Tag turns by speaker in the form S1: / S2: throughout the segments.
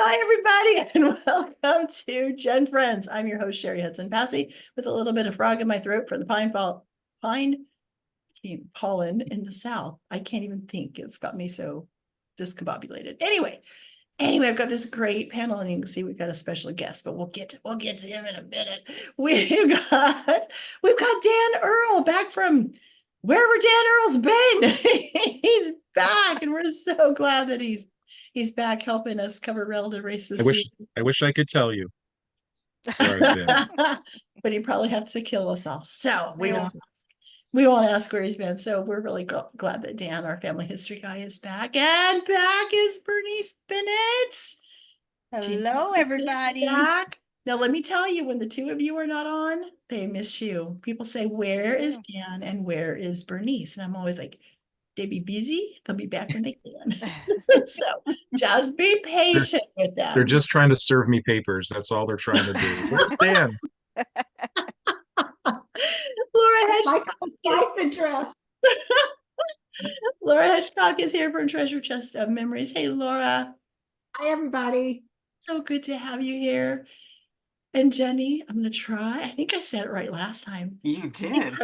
S1: Hi, everybody, and welcome to GenFriends. I'm your host, Cheri Hudson Passey, with a little bit of frog in my throat from the pine pollen in the South. I can't even think. It's got me so discombobulated. Anyway, I've got this great panel, and you can see we've got a special guest, but we'll get to him in a minute. We've got Dan Earl back from wherever Dan Earl's been. He's back, and we're so glad that he's back helping us cover relative race this season.
S2: I wish I could tell you where I've been.
S1: But he'd probably have to kill us all. So we won't ask where he's been. So we're really glad that Dan, our family history guy, is back. And back is Bernice Bennett.
S3: Hello, everybody.
S1: Back. Now, let me tell you, when the two of you are not on, they miss you. People say, where is Dan and where is Bernice? And I'm always like, they be busy. They'll be back when they can. So just be patient with them.
S2: They're just trying to serve me papers. That's all they're trying to do. Where's Dan?
S1: Laura Hedgecock.
S3: Nice address.
S1: Laura Hedgecock is here from Treasure Chest of Memories. Hey, Laura.
S3: Hi, everybody.
S1: So good to have you here. And Jenny, I'm going to try. I think I said it right last time.
S4: You did.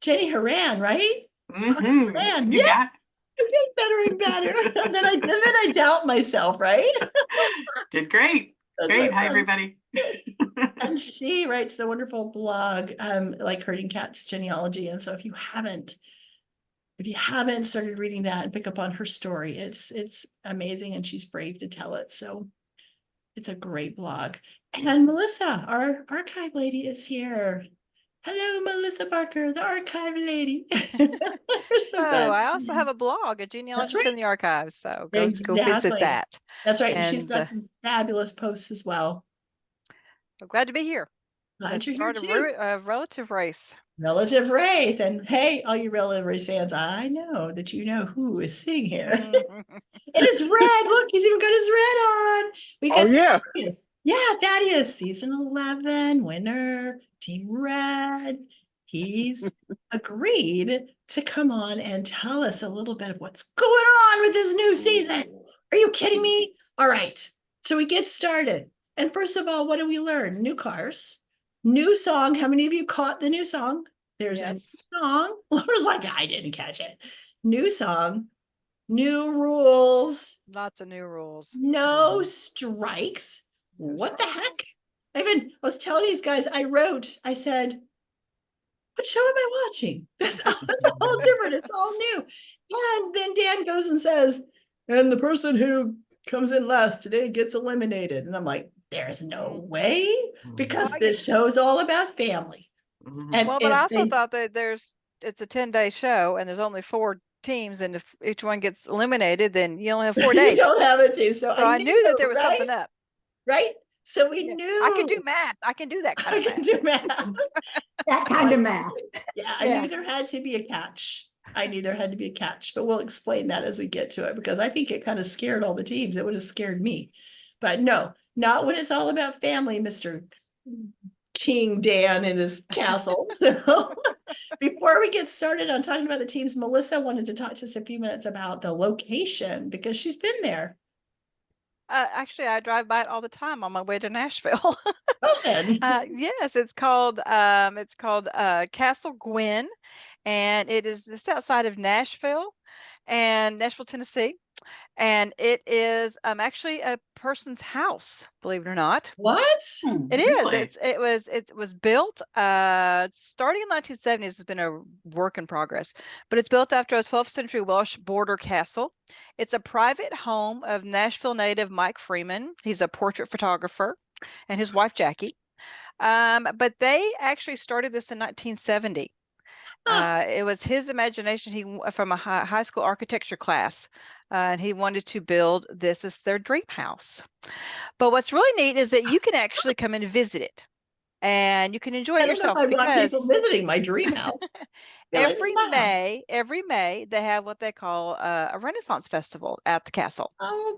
S1: Jenny Hawran, right?
S4: Mm-hmm.
S1: Hawran.
S4: You got.
S1: I'm getting better and better. and then I doubt myself, right?
S4: Did great.
S1: That's
S4: Great. Hi, everybody.
S1: And she writes the wonderful blog, like Herding Cats Genealogy. And so if you haven't started reading that and pick up on her story, it's amazing, and she's brave to tell it. So it's a great blog. And Melissa, our archive lady, is here. Hello, Melissa Barker, the archive lady.
S5: I also have a blog, a genealogist in the archives. So go visit that.
S1: That's right. And she's got some fabulous posts as well.
S5: I'm glad to be here.
S1: Glad you're
S5: here too. A relative race.
S1: Relative race. And hey, all you relative race fans, I know that you know who is sitting here. It is red. Look, he's even got his red on. We got Thaddeus. Yeah, Thaddeus, season 11 winner, Team Red. He's agreed to come on and tell us a little bit of what's going on with this new season. Are you kidding me? All right, so we get started. And first of all, what do we learn? New cars, new song. How many of you caught the new song? There's a song. Laura's like, I didn't catch it. New song, new rules.
S5: Lots of new rules.
S1: No strikes. What the heck? I was telling these guys, I said, what show am I watching? That's all different. It's all new. And then Dan goes and says, and the person who comes in last today gets eliminated. And I'm like, there's no way, because this show is all about family.
S5: And but I also thought that it's a 10-day show and there's only 4 teams, and if each one gets eliminated, then you only have 4 days.
S1: You don't have a team. So
S5: I knew that there was something up.
S1: Right? So we knew.
S5: I can do math. I can do that kind of math.
S1: I can do math.
S3: That kind of math.
S1: Yeah, I knew there had to be a catch. But we'll explain that as we get to it, because I think it kind of scared all the teams. It would have scared me. But no, not when it's all about family, Mr. King Dan in his castle. So before we get started on talking about the teams, Melissa wanted to talk to us a few minutes about the location, because she's been there.
S5: Actually, I drive by it all the time on my way to Nashville.
S1: Yes,
S5: it's called Castle Gwyn, and it is just outside of Nashville, Tennessee, and it is actually a person's house, believe it or not.
S1: What?
S5: It is. It was built starting in the 1970s. It's been a work in progress, but it's built after a 12th century Welsh border castle. It's a private home of Nashville native Mike Freeman. He's a portrait photographer, and his wife Jackie. But they actually started this in 1970. It was his imagination. From a high school architecture class, and he wanted to build this as their dream house. But what's really neat is that you can actually come and visit it. and you can enjoy it
S1: I don't know if
S5: yourself
S1: I want people
S5: because
S1: visiting my dream house.
S5: every May they have what they call a Renaissance festival at the castle.
S1: Oh,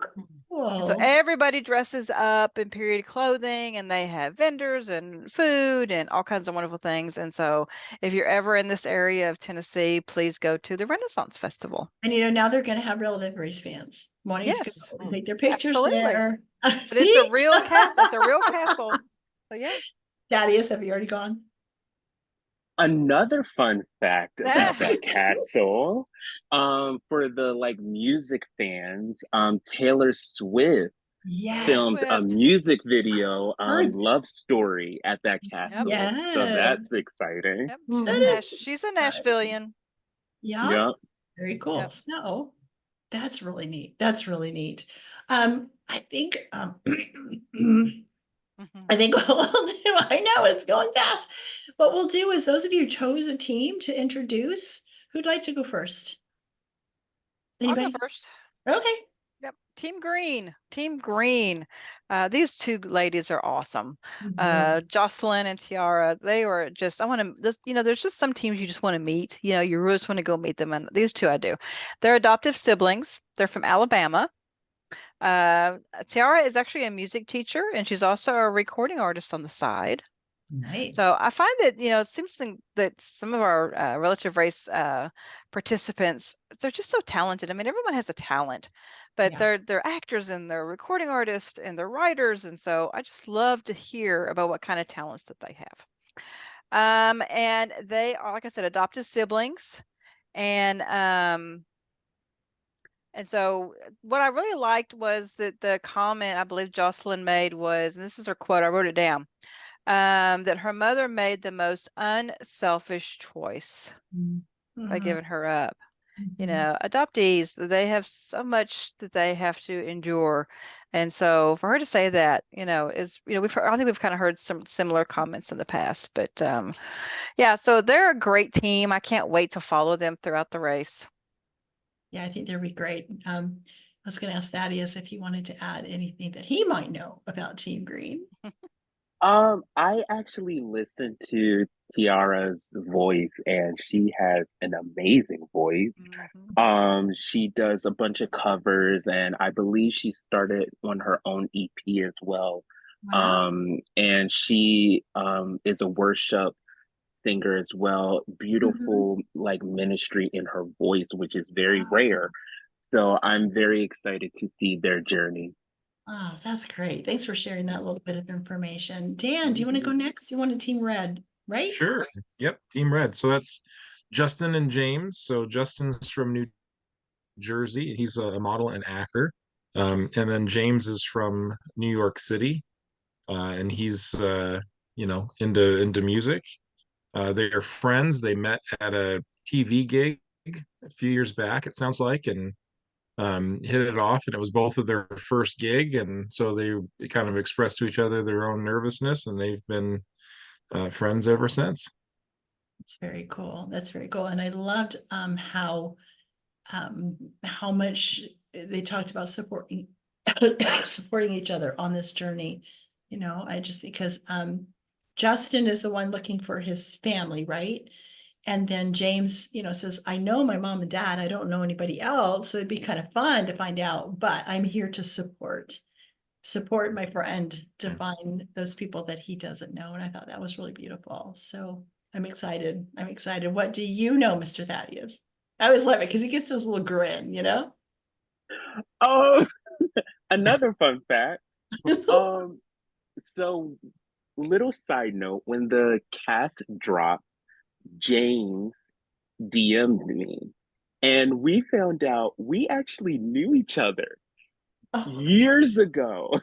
S5: And so
S1: cool.
S5: everybody dresses up in period clothing, and they have vendors and food and all kinds of wonderful things. And so if you're ever in this area of Tennessee, please go to the Renaissance Festival.
S1: And now they're going to have real live race fans wanting to
S5: Yes,
S1: go and take their pictures
S5: absolutely.
S1: there.
S5: But
S1: See?
S5: it's a real castle. It's a real castle. So yeah.
S1: Thaddeus, have you already gone?
S6: Another fun fact about that castle, for the like music fans, Taylor Swift filmed a music video, Love Story at that castle.
S1: Yes.
S6: So that's exciting.
S5: Yep. She's a Nashvilleian.
S1: Yeah.
S6: Yep.
S1: Very cool.
S5: Yep.
S1: So that's really neat. That's really neat. I think I think what we'll do, I know it's going fast. What we'll do is those of you who chose a team to introduce, who'd like to go first? Anybody?
S5: I'll go first.
S1: Okay.
S5: Yep. Team Green. Team Green. These two ladies are awesome. Jocelyn and Tiara, they were just, I want to, there's just some teams you just want to meet. You really just want to go meet them. And these two I do. They're adoptive siblings. They're from Alabama. Tiara is actually a music teacher, and she's also a recording artist on the side.
S1: Nice.
S5: So I find that, it seems that some of our relative race participants, they're just so talented. I mean, everyone has a talent, but they're actors and they're recording artists and they're writers. And so I just love to hear about what kind of talents that they have. And they are, like I said, adoptive siblings. And so what I really liked was that the comment I believe Jocelyn made was, and this is her quote, I wrote it down, that her mother made the most unselfish choice by giving her up. Adoptees, they have so much that they have to endure. And so for her to say that, is, I think we've kind of heard some similar comments in the past, but yeah, so they're a great team. I can't wait to follow them throughout the race.
S1: Yeah, I think they'll be great. I was going to ask Thaddeus if he wanted to add anything that he might know about Team Green.
S6: I actually listened to Tiara's voice, and she has an amazing voice. She does a bunch of covers, and I believe she started on her own EP as well.
S1: Wow.
S6: And she is a worship singer as well. Beautiful like ministry in her voice, which is very rare. So I'm very excited to see their journey.
S1: Oh, that's great. Thanks for sharing that little bit of information. Dan, do you want to go next? You want a Team Red, right?
S2: Sure. Yep. Team Red. So that's Justin and James. So Justin's from New Jersey. He's a model and actor. And then James is from New York City. And he's into music. They are friends. They met at a TV gig a few years back, it sounds like, and hit it off. And it was both of their first gig, and so they kind of expressed to each other their own nervousness, and they've been friends ever since.
S1: That's very cool. That's very cool. And I loved how much they talked about supporting each other on this journey. I just because Justin is the one looking for his family, right? And then James, says, I know my mom and dad, I don't know anybody else. So it'd be kind of fun to find out, but I'm here to support my friend to find those people that he doesn't know. And I thought that was really beautiful. So I'm excited. What do you know, Mr. Thaddeus? I always love it because he gets this little grin,
S6: Oh, another fun fact. So little side note, when the cast dropped, James DM'd me, and we found out we actually knew each other years ago.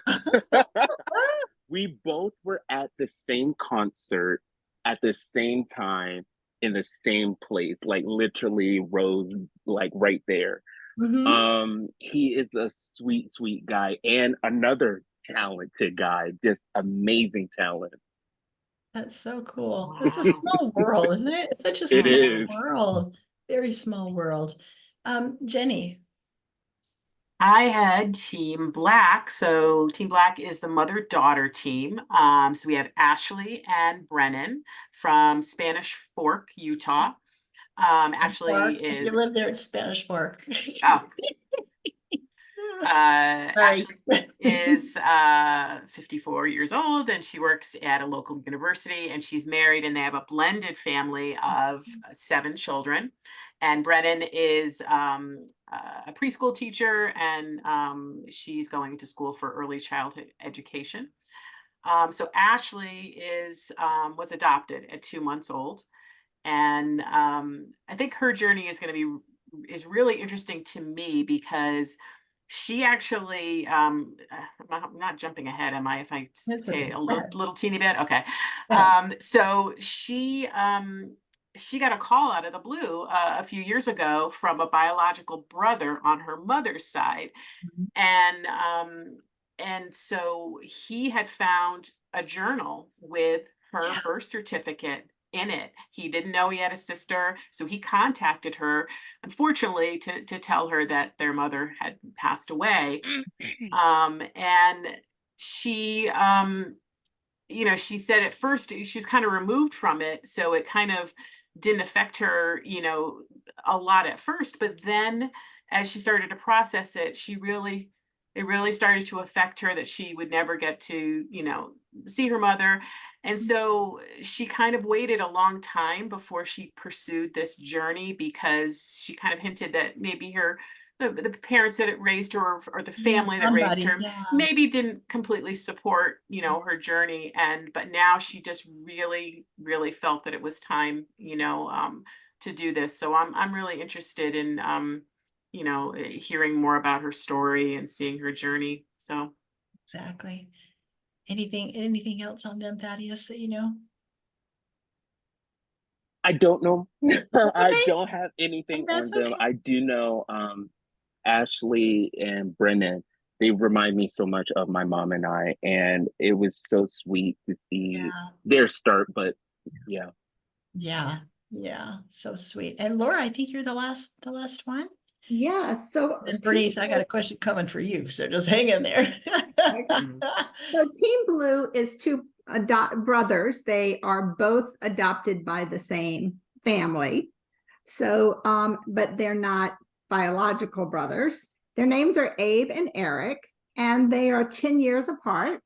S6: We both were at the same concert at the same time in the same place, like literally rows like right there. He is a sweet, sweet guy and another talented guy, just amazing talent.
S1: That's so cool. It's a small world, isn't it? It's such a small world, very small world. Jenny.
S4: I had Team Black. So Team Black is the mother-daughter team. So we have Ashley and Brennan from Spanish Fork, Utah. Ashley
S1: If you
S4: is
S1: live there, it's Spanish Fork.
S4: oh,
S1: Sorry.
S4: Ashley is 54 years old, and she works at a local university, and she's married, and they have a blended family of 7 children. And Brennan is a preschool teacher, and she's going to school for early childhood education. So Ashley was adopted at 2 months old, and I think her journey is really interesting to me because she actually I'm not jumping ahead, am I, if I say a little teeny bit? Okay. So she got a call out of the blue a few years ago from a biological brother on her mother's side. And so he had found a journal with her birth certificate in it. He didn't know he had a sister, so he contacted her, unfortunately, to tell her that their mother had passed away. And she she said at first she was kind of removed from it, so it kind of didn't affect her, a lot at first, but then as she started to process it, it really started to affect her, that she would never get to, see her mother. And so she kind of waited a long time before she pursued this journey, because she kind of hinted that maybe the parents that raised her, or the family that raised her, maybe didn't completely support, her journey. But now she just really, really felt that it was time, to do this. So I'm really interested in, hearing more about her story and seeing her journey. So
S1: exactly. Anything else on them, Thaddeus, that you know?
S6: I don't know.
S1: Okay.
S6: I don't have anything on them.
S1: Okay.
S6: I do know Ashley and Brennan, they remind me so much of my mom and I, and it was so sweet to see their start. But
S1: yeah, so sweet. And Laura, I think you're the last one.
S3: Yeah, so
S1: And Bernice, I got a question coming for you, so just hang in there.
S3: So Team Blue is 2 brothers. They are both adopted by the same family. So, but they're not biological brothers. Their names are Abe and Eric, and they are 10 years apart.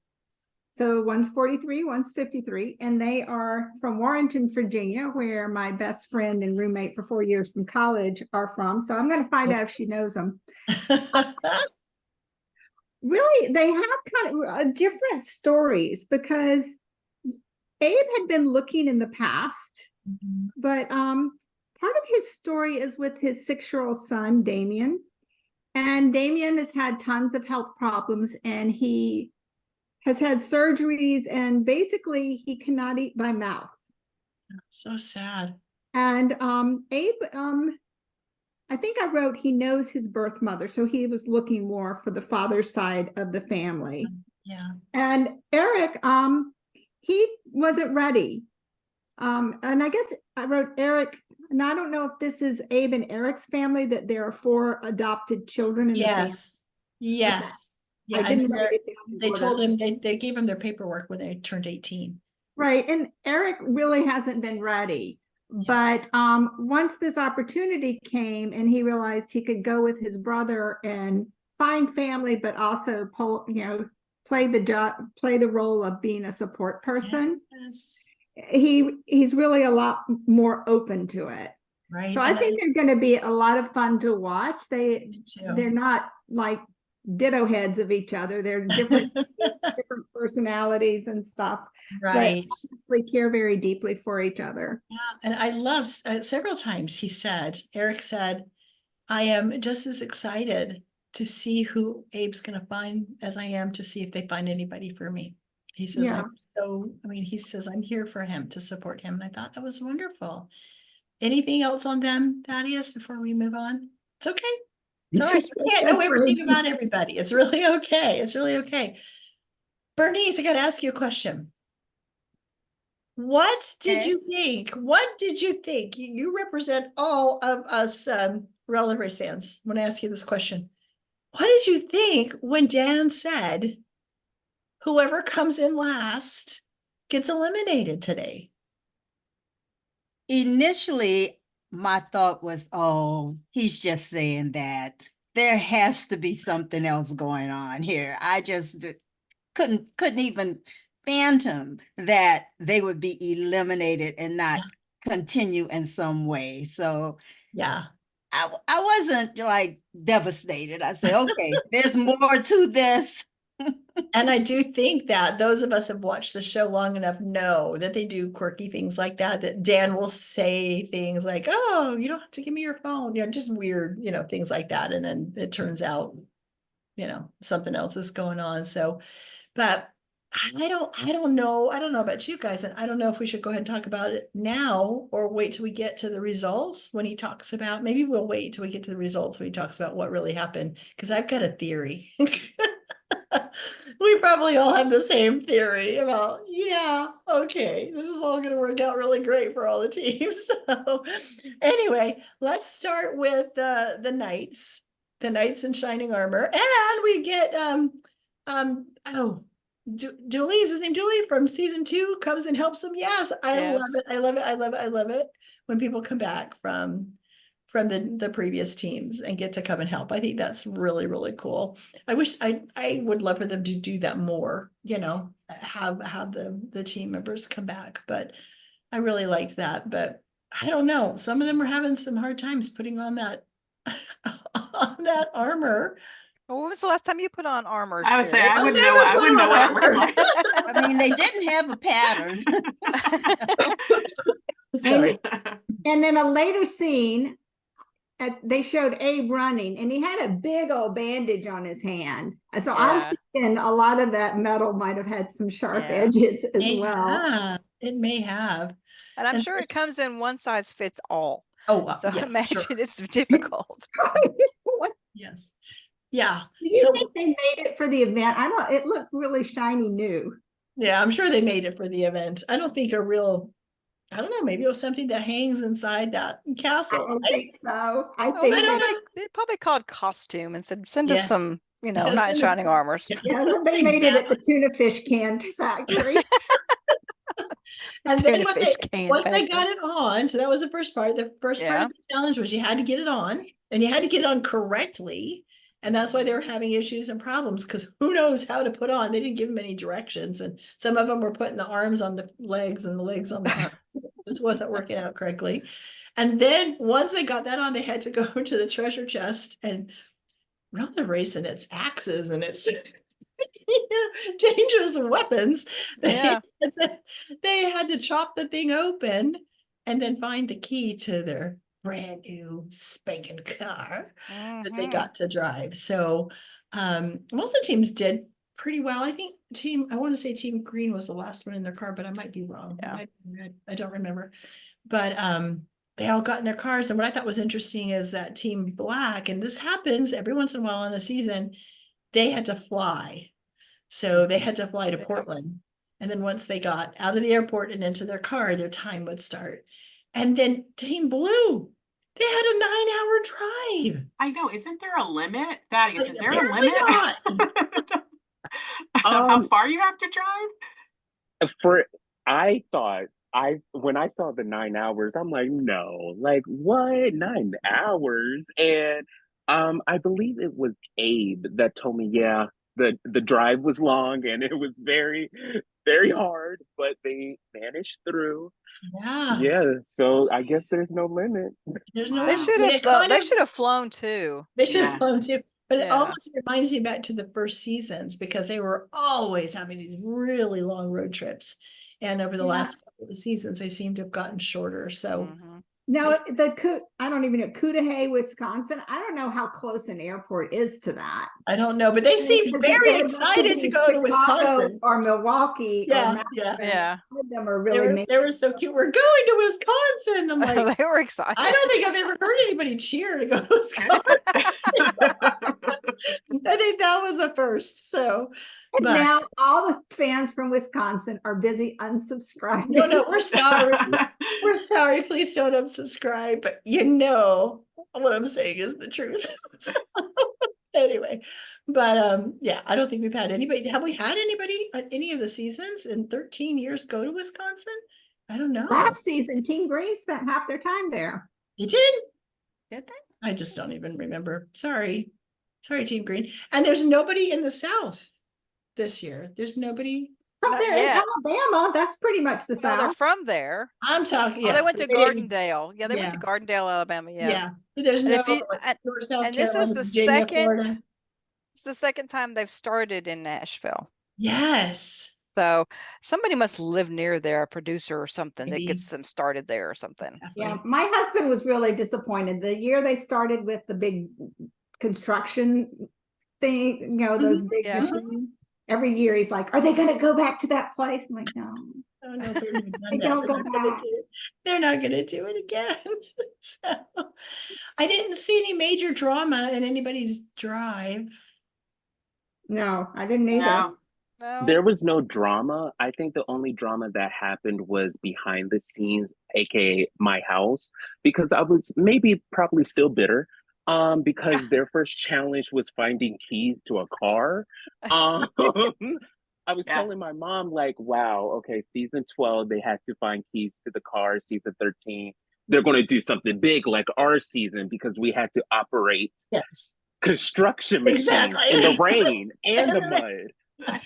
S3: So one's 43, one's 53, and they are from Warrenton, Virginia, where my best friend and roommate for 4 years from college are from. So I'm going to find out if she knows them. Really, they have kind of different stories, because Abe had been looking in the past, but part of his story is with his 6-year-old son, Damien. And Damien has had tons of health problems, and he has had surgeries, and basically he cannot eat by mouth.
S1: So sad.
S3: And Abe, I think I wrote he knows his birth mother, so he was looking more for the father's side of the family.
S1: Yeah.
S3: And Eric, he wasn't ready. And I guess I wrote Eric, and I don't know if this is Abe and Eric's family, that there are 4 adopted children in the family.
S1: Yes. Yeah,
S3: I didn't write it down.
S1: They told him, they gave him their paperwork when they turned 18.
S3: Right. And Eric really hasn't been ready. But once this opportunity came and he realized he could go with his brother and find family, but also play the role of being a support person, he's really a lot more open to it.
S1: Right.
S3: So I think they're going to be a lot of fun to watch. They're not like ditto heads of each other. They're different different personalities and stuff,
S1: right,
S3: but obviously care very deeply for each other.
S1: Yeah, and I love several times Eric said, I am just as excited to see who Abe's going to find as I am to see if they find anybody for me. He says, he says, I'm here for him, to support him. And I thought that was wonderful. Anything else on them, Thaddeus, before we move on? It's okay. It's all right. You can't know everything about everybody. It's really okay. It's really okay. Bernice, I got to ask you a question. What did you think? What did you think? You represent all of us Relevance fans when I ask you this question. what did you think when Dan said, whoever comes in last gets eliminated today?
S7: Initially, my thought was, oh, he's just saying that. There has to be something else going on here. I just couldn't even phantom that they would be eliminated and not continue in some way. So
S1: yeah,
S7: I wasn't like devastated. I said, okay, there's more to this.
S1: And I do think that those of us who have watched the show long enough know that they do quirky things like that Dan will say things like, oh, you don't have to give me your phone, just weird, things like that. And then it turns out, something else is going on. So, but I don't know about you guys. And I don't know if we should go ahead and talk about it now or wait till we get to the results when he talks about, maybe we'll wait till we get to the results when he talks about what really happened. Cause I've got a theory. We probably all have the same theory about, okay, this is all going to work out really great for all the teams. So anyway, let's start with the knights in shining armor. And we get, Julie, is his name Julie from season 2 comes and helps them. Yes, I love it. I love it. I love it. I love it when people come back from the previous teams and get to come and help. I think that's really, really cool. I wish I would love for them to do that more, have the team members come back, but I really liked that. But I don't know, some of them are having some hard times putting on that armor.
S5: Well, when was the last time you put on armor?
S4: I would say I wouldn't know what it looks like.
S7: I mean, they didn't have a pattern.
S1: Sorry.
S3: And then a later scene, they showed Abe running, and he had a big old bandage on his hand. So I'm thinking a lot of that metal might have had some sharp edges as well.
S1: It may have.
S5: And I'm sure it comes in one size fits all.
S1: Oh,
S5: so imagine it's difficult.
S1: Yes. Yeah.
S3: Do you think they made it for the event? It looked really shiny new.
S1: Yeah, I'm sure they made it for the event. I don't think I don't know, maybe it was something that hangs inside that castle.
S3: I don't think so.
S5: I think they probably called costume and said, send us some, knight in shining armors.
S3: Yeah, they made it at the tuna fish can factory.
S1: And then once they got it on, so that was the first part. The first part of the challenge was you had to get it on, and you had to get it on correctly. And that's why they were having issues and problems, because who knows how to put on. They didn't give them any directions. And some of them were putting the arms on the legs and the legs on the arms. It just wasn't working out correctly. And then once they got that on, they had to go to the treasure chest and run the race and its axes and its dangerous weapons. They had to chop the thing open and then find the key to their brand new spanking car that they got to drive. So most of the teams did pretty well. I think I want to say Team Green was the last one in their car, but I might be wrong. I don't remember. But they all got in their cars. And what I thought was interesting is that Team Black, and this happens every once in a while in a season, they had to fly. So they had to fly to Portland. And then once they got out of the airport and into their car, their time would start. And then Team Blue, they had a 9-hour drive.
S4: I know. Isn't there a limit? Thaddeus, is there a limit? How far you have to drive?
S6: When I saw the 9 hours, I'm like, no, like what? 9 hours? And I believe it was Abe that told me, the drive was long and it was very, very hard, but they managed through. So I guess there's no limit.
S1: There's no
S5: They should have flown too.
S1: They should have flown too. But it almost reminds me back to the first seasons, because they were always having these really long road trips. And over the last couple of the seasons, they seem to have gotten shorter. So
S3: now I don't even know, Cudahy, Wisconsin. I don't know how close an airport is to that.
S1: I don't know, but they seemed very excited to go to Wisconsin
S3: or Milwaukee.
S1: Or
S3: of them are really
S1: they were so cute. We're going to Wisconsin. I'm like,
S5: they were excited.
S1: I don't think I've ever heard anybody cheer to go to Wisconsin. I think that was a first. So
S3: now all the fans from Wisconsin are busy unsubscribing.
S1: No, we're sorry. We're sorry. Please don't unsubscribe. But what I'm saying is the truth. Anyway, but yeah, I don't think we've had anybody. Have we had anybody at any of the seasons in 13 years go to Wisconsin? I don't know.
S3: Last season, Team Green spent half their time there.
S1: You did?
S3: Did they?
S1: I just don't even remember. Sorry. Sorry, Team Green. And there's nobody in the South this year. There's nobody.
S3: Up there in Alabama, that's pretty much the
S5: No, they're
S3: South.
S5: from there.
S1: I'm talking.
S5: Oh,
S1: Yeah,
S5: they went to
S1: they didn't-
S5: Gardendale. Yeah, they went to Gardendale, Alabama. Yeah.
S1: Yeah, but there's
S5: And
S1: no
S5: if you-
S1: like, South
S5: and this is
S1: Carolina,
S5: the
S1: Virginia,
S5: second-
S1: Florida.
S5: It's the second time they've started in Nashville.
S1: Yes.
S5: So somebody must live near there, a producer or something
S1: Maybe.
S5: that gets them started there or something.
S3: Yeah, my husband was really disappointed. The year they started with the big construction thing, you know, those big
S5: Yeah.
S3: machines. Every year he's like, are they going to go back to that place? I'm like, no.
S1: Oh, no, they're not
S3: They don't go back.
S1: They're not going to do it again. So, I didn't see any major drama in anybody's drive.
S3: No, I didn't either.
S4: No.
S5: No.
S6: There was no drama. I think the only drama that happened was behind the scenes, aka my house, because I was probably still bitter. Because their first challenge was finding keys to a car. I was telling my mom, like, wow, okay, season 12, they had to find keys to the car. Season 13, they're going to do something big like our season because we had to operate construction machines in the rain and the mud.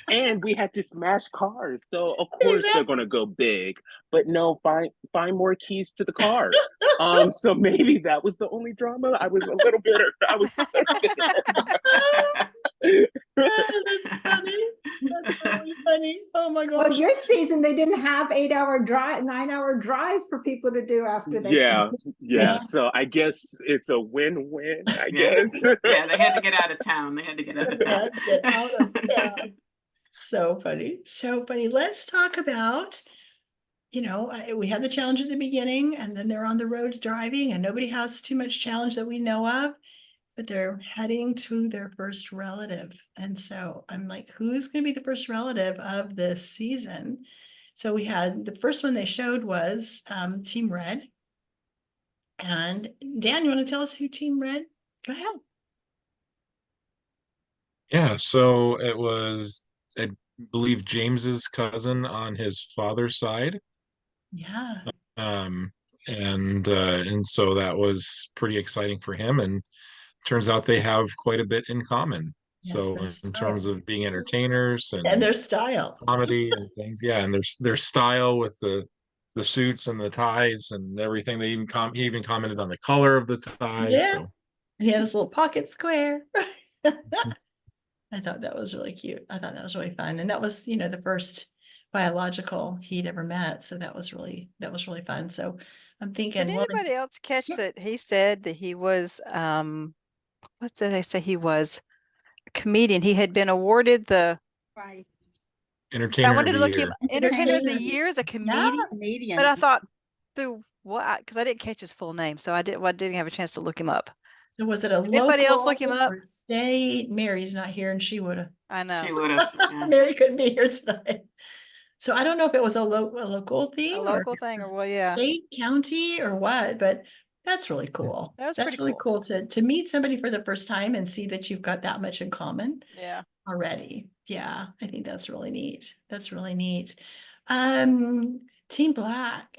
S6: And we had to smash cars. So of course they're gonna go big. But no, find more keys to the car. So maybe that was the only drama. I was a little bitter.
S1: That's funny. That's really funny. Oh my gosh.
S3: Well, your season, they didn't have 9-hour drives for people to do after they
S6: Yeah. So I guess it's a win-win, I guess.
S4: Yeah, they had to get out of town. They had to get out of town.
S1: Get out of town. So funny. So funny. Let's talk about, we had the challenge at the beginning and then they're on the road driving and nobody has too much challenge that we know of, but they're heading to their first relative. And so I'm like, who's going to be the first relative of this season? So we had the first one they showed was Team Red. And Dan, you want to tell us who Team Red? Go ahead.
S2: Yeah, so it was, I believe, James's cousin on his father's side.
S1: Yeah.
S2: And so that was pretty exciting for him. And turns out they have quite a bit in common.
S1: Yes,
S2: so in terms of being entertainers
S1: and their style,
S2: comedy and things, and their style with the suits and the ties and everything. They even he even commented on the color of the tie.
S1: Yeah.
S2: So.
S1: And he had his little pocket square. I thought that was really cute. I thought that was really fun. And that was, the first biological he'd ever met. So that was really fun. So I'm thinking,
S5: did anybody else catch that he said that he was what did they say he was? A comedian. He had been awarded the
S2: Entertainer
S5: I wanted to
S2: of the
S5: look
S2: year.
S5: him Entertainer of the Year as a comedian. But I thought through what, because I didn't catch his full name, so I didn't have a chance to look him up.
S1: So was it a
S5: Did anybody else look him up?
S1: State? Mary's not here and she would have.
S5: I know.
S4: She would have. Yeah.
S1: Mary couldn't be here tonight. So I don't know if it was a local thing.
S5: A local thing or what, yeah.
S1: State, county or what, but that's really cool.
S5: That's
S1: That's
S5: pretty
S1: really cool to meet somebody for the first time and see that you've got that much in common.
S5: Yeah.
S1: Already. Yeah, I think that's really neat. That's really neat. Team Black.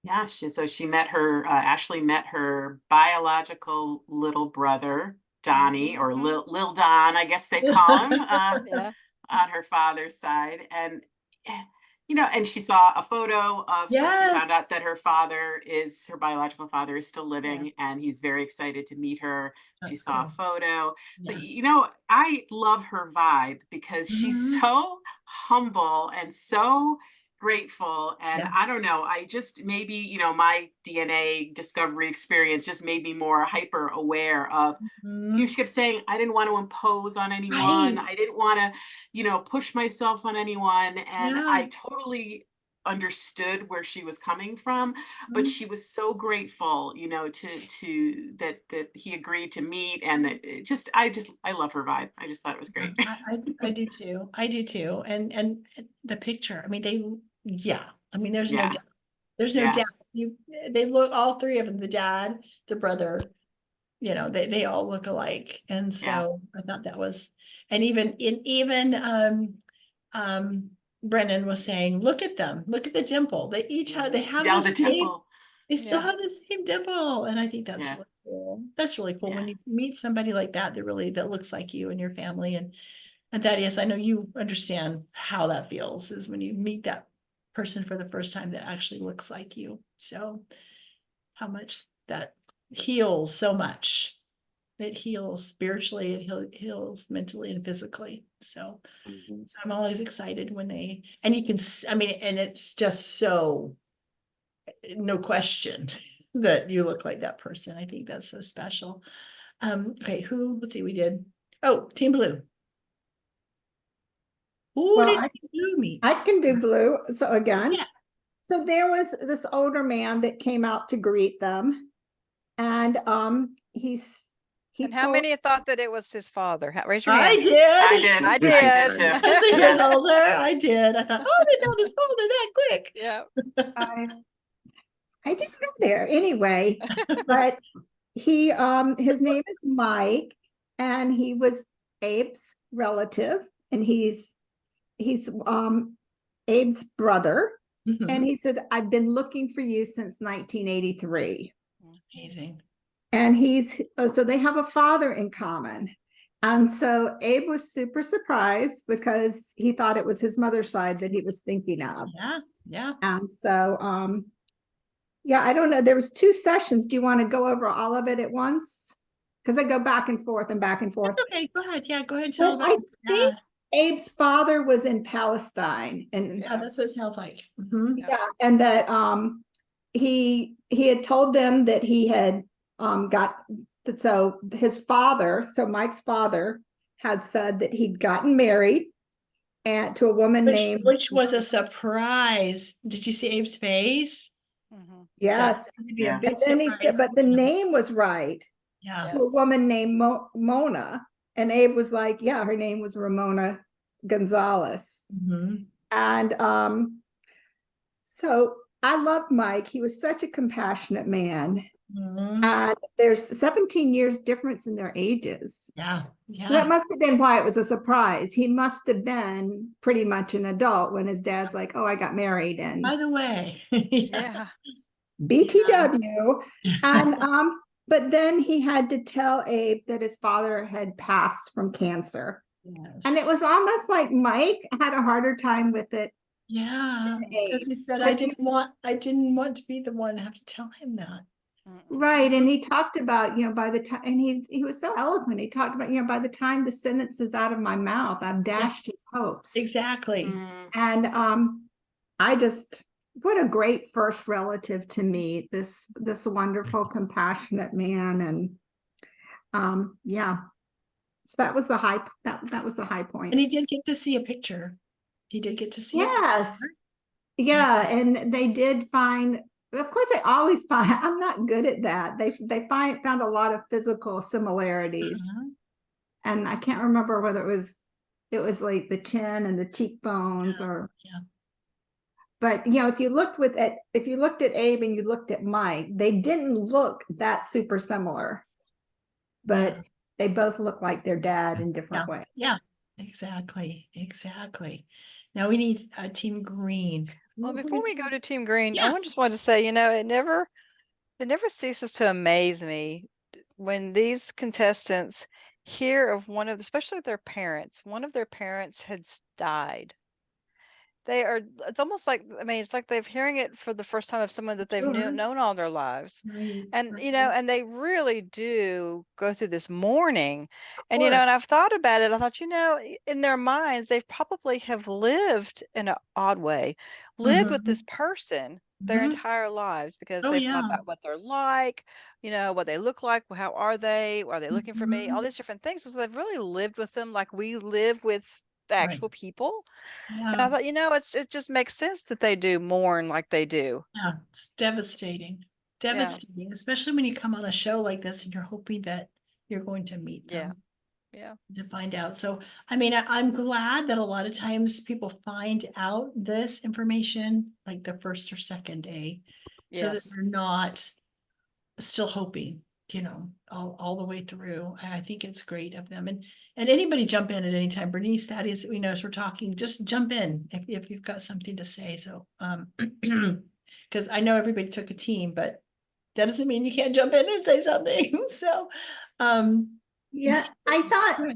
S4: Yeah, she met her, Ashley met her biological little brother, Donnie, or Lil Don, I guess they call him, on her father's side. And, and she saw a photo of, she found out that her biological father is still living and he's very excited to meet her. She saw a photo, but I love her vibe because she's so humble and so grateful. And I don't know, I just maybe, my DNA discovery experience just made me more hyper aware of, she kept saying, I didn't want to impose on anyone. I didn't want to, push myself on anyone. And I totally understood where she was coming from, but she was so grateful, to that he agreed to meet, and that I love her vibe. I just thought it was great.
S1: I do too. I do too. And the picture, I mean, there's no doubt. There's no doubt. They look, all three of them, the dad, the brother, you know, they all look alike. And so I thought that was, and even Brennan was saying, look at them, look at the dimple. They each have, they have
S4: Yeah,
S1: the
S4: the
S1: same,
S4: dimple.
S1: they still
S5: Yeah.
S1: have the same dimple. And I think that's
S4: Yeah.
S1: really cool. That's really cool when
S4: Yeah.
S1: you meet somebody like that, that looks like you and your family. And Thaddeus, I know you understand how that feels, is when you meet that person for the first time that actually looks like you. So how much that heals so much. It heals spiritually, it heals mentally and physically. So,
S6: Mhm.
S1: so I'm always excited when and you can, I mean, and it's just so, no question that you look like that person. I think that's so special. Okay, let's see, we did, Team Blue. Who
S3: Well,
S1: did Team Blue meet?
S3: I can do blue. So again,
S1: Yeah.
S3: so there was this older man that came out to greet them. And he
S5: And how
S3: told,
S5: many thought that it was his father? Raise your
S1: I
S5: hand.
S1: did.
S4: I did.
S5: I
S4: I
S5: did.
S4: too.
S1: As he
S4: Yeah.
S1: was older, I did. I thought, oh, they found his father that quick.
S5: Yeah.
S3: I didn't go there anyway, but his name is Mike, and he was Abe's relative, and he's Abe's brother.
S1: Mhm.
S3: And he said, I've been looking for you since 1983.
S1: Amazing.
S3: And so they have a father in common. And so Abe was super surprised because he thought it was his mother's side that he was thinking of.
S1: Yeah, yeah.
S3: And so, yeah, I don't know. There was 2 sessions. Do you want to go over all of it at once? Because they go back and forth and back and forth.
S1: That's okay. Go ahead. Yeah, go ahead and tell
S3: Well,
S1: about
S3: I think Abe's father was in Palestine, and
S1: yeah, that's what it sounds like. Mhm.
S3: yeah, and that he had told them that he had got that, so his father, so Mike's father, had said that he'd gotten married and to a woman named,
S1: Which was a surprise. Did you see Abe's face?
S5: Mhm.
S3: yes,
S1: That'd be a
S4: Yeah.
S1: big
S3: and then he
S1: surprise.
S3: said, but the name was right,
S1: Yeah.
S3: to a woman named Mona, and Abe was like, yeah, her name was Ramona Gonzalez.
S1: Mhm.
S3: And so I loved Mike. He was such a compassionate man.
S1: Mhm.
S3: And there's 17 years difference in their ages.
S1: Yeah,
S3: So that
S1: yeah.
S3: must have been why it was a surprise. He must have been pretty much an adult when his dad's like, oh, I got married and
S1: By the way,
S5: Yeah.
S3: BTW. And but then he had to tell Abe that his father had passed from cancer.
S1: Yes.
S3: And it was almost like Mike had a harder time with it.
S1: Yeah, because he said,
S3: Because
S1: I didn't want to be the one to have to tell him that.
S3: right. And he talked about, by the time, and he was so eloquent. He talked about, by the time the sentence is out of my mouth, I've dashed his hopes.
S1: Exactly.
S4: Mm.
S3: And I just, what a great first relative to meet, this wonderful, compassionate man. And yeah. So that was the high point.
S1: And he did get to see a picture. He did get to see
S3: Yes.
S1: a picture.
S3: Yeah, and they did find, of course they always find, I'm not good at that. They found a lot of physical similarities.
S1: Uh-huh.
S3: And I can't remember whether it was like the chin and the cheekbones or
S1: Yeah.
S3: but if you looked at Abe and you looked at Mike, they didn't look that super similar. But
S1: Yeah.
S3: they both look like their dad in different ways.
S1: Yeah, exactly. Now we need Team Green.
S5: Well,
S1: Who
S5: before
S1: did
S5: we go to Team Green, I
S1: Yes.
S5: just wanted to say, it never ceases to amaze me when these contestants hear of especially their parents, one of their parents has died. It's almost like, it's like they're hearing it for the first time of someone that they've
S1: Sure.
S5: known all their lives.
S1: Right.
S5: And, and they really do go through this mourning. And,
S1: course.
S5: and I've thought about it. I thought, in their minds, they probably have lived in an odd way, lived with this person their
S1: Mhm.
S5: entire lives because
S1: Oh,
S5: they've
S1: yeah.
S5: thought about what they're like, what they look like, how are they looking for me, all
S1: Mhm.
S5: these different things. So they've really lived with them like we live with the
S1: Right.
S5: actual people. And
S1: Yeah.
S5: I thought, it just makes sense that they do mourn like they do.
S1: Yeah, it's devastating. Devastating, especially when you come on a show like this and you're hoping that you're going to meet
S5: Yeah.
S1: them
S5: Yeah.
S1: to find out. So, I mean, I'm glad that a lot of times people find out this information like the first or second day, so that
S5: Yes.
S1: they're not still hoping. you know, all the way through. I think it's great of them. And anybody jump in at any time. Bernice, Thaddeus, you know, as we're talking, just jump in if you've got something to say. So, because I know everybody took a team, but that doesn't mean you can't jump in and say something. So,
S3: yeah, I thought,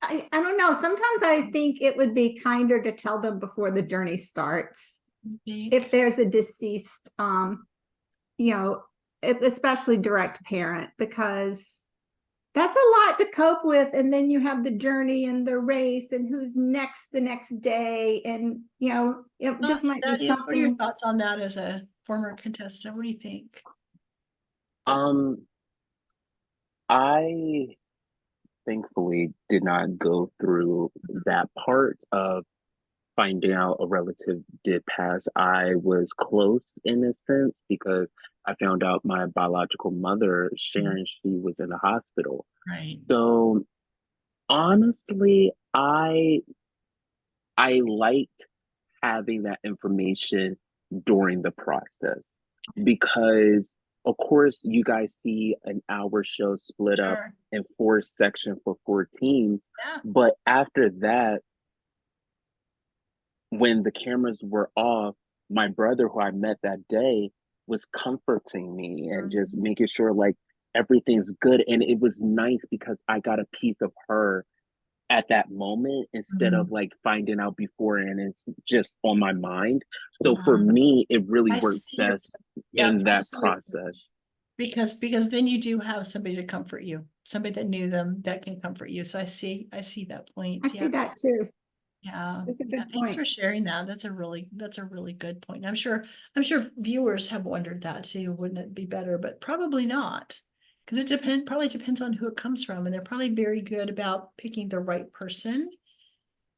S3: I don't know. Sometimes I think it would be kinder to tell them before the journey starts. If there's a deceased, you know, especially direct parent, because that's a lot to cope with. And then you have the journey and the race and who's next the next day. And, you know, it just might be something.
S1: What are your thoughts on that as a former contestant? What do you think?
S6: I thankfully did not go through that part of finding out a relative did pass. I was close in a sense because I found out my biological mother, Sharon, she was in the hospital.
S1: Right.
S6: So honestly, I liked having that information during the process because of course you guys see an hour show split up in 4 sections for 4 teams. But after that, when the cameras were off, my brother who I met that day was comforting me and just making sure like everything's good. And it was nice because I got a piece of her at that moment instead of like finding out before and it's just on my mind. So for me, it really works best in that process.
S1: Because then you do have somebody to comfort you, somebody that knew them that can comfort you. So I see that point.
S3: I see that too.
S1: Yeah,
S3: that's a good point.
S1: Thanks for sharing that. That's a really good point. I'm sure viewers have wondered that too. Wouldn't it be better? But probably not, because it probably depends on who it comes from, and they're probably very good about picking the right person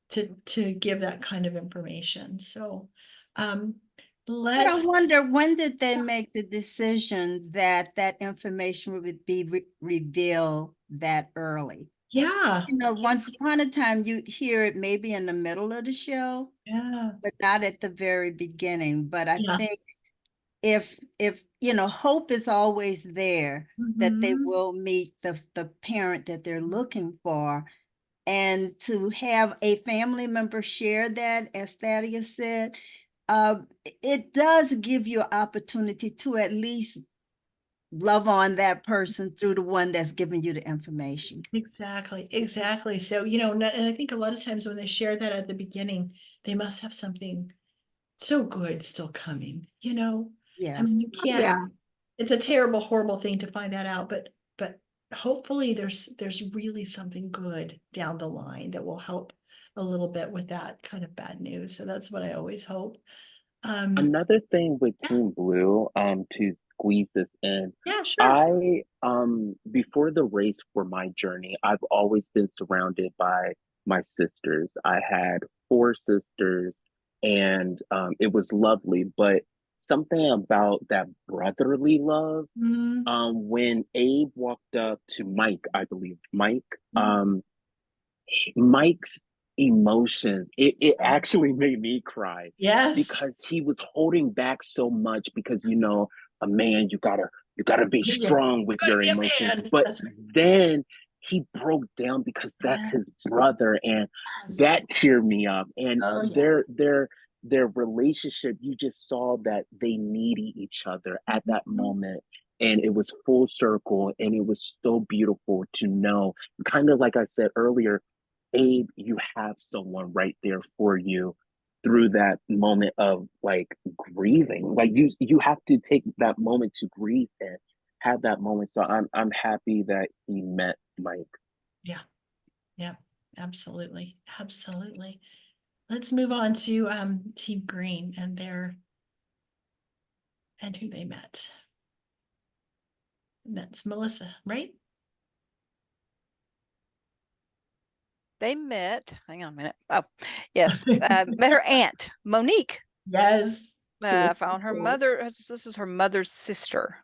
S1: to give that kind of information. So,
S7: but I wonder, when did they make the decision that information would be revealed that early?
S1: Yeah.
S7: You know, once upon a time, you'd hear it maybe in the middle of the show.
S1: Yeah.
S7: But not at the very beginning. But I think if you know, hope is always there that they will meet the parent that they're looking for. And to have a family member share that, as Thaddeus said, it does give you an opportunity to at least love on that person through the one that's giving you the information.
S1: Exactly. So, you know, and I think a lot of times when they share that at the beginning, they must have something so good still coming, you know?
S7: Yes.
S1: I mean, you can't, it's a terrible, horrible thing to find that out, but hopefully there's really something good down the line that will help a little bit with that kind of bad news. So that's what I always hope.
S6: Another thing with Team Blue, to squeeze this in.
S1: Yeah, sure.
S6: I before the race for my journey, I've always been surrounded by my sisters. I had 4 sisters and it was lovely, but something about that brotherly love, when Abe walked up to Mike, I believe Mike, Mike's emotions, it actually made me cry.
S1: Yes.
S6: Because he was holding back so much because, you know, a man, you gotta be strong with your emotions. But then he broke down because that's his brother, and that cheered me up. And their relationship, you just saw that they needed each other at that moment. And it was full circle, and it was so beautiful to know, kind of like I said earlier, Abe, you have someone right there for you through that moment of like grieving. Like you have to take that moment to grieve and have that moment. So I'm happy that he met Mike.
S1: Yeah, absolutely. Let's move on to Team Green and who they met. And that's Melissa, right?
S5: They met, hang on a minute. Oh, yes. Met her aunt, Monique.
S1: Yes.
S5: Found her mother. This is her mother's sister.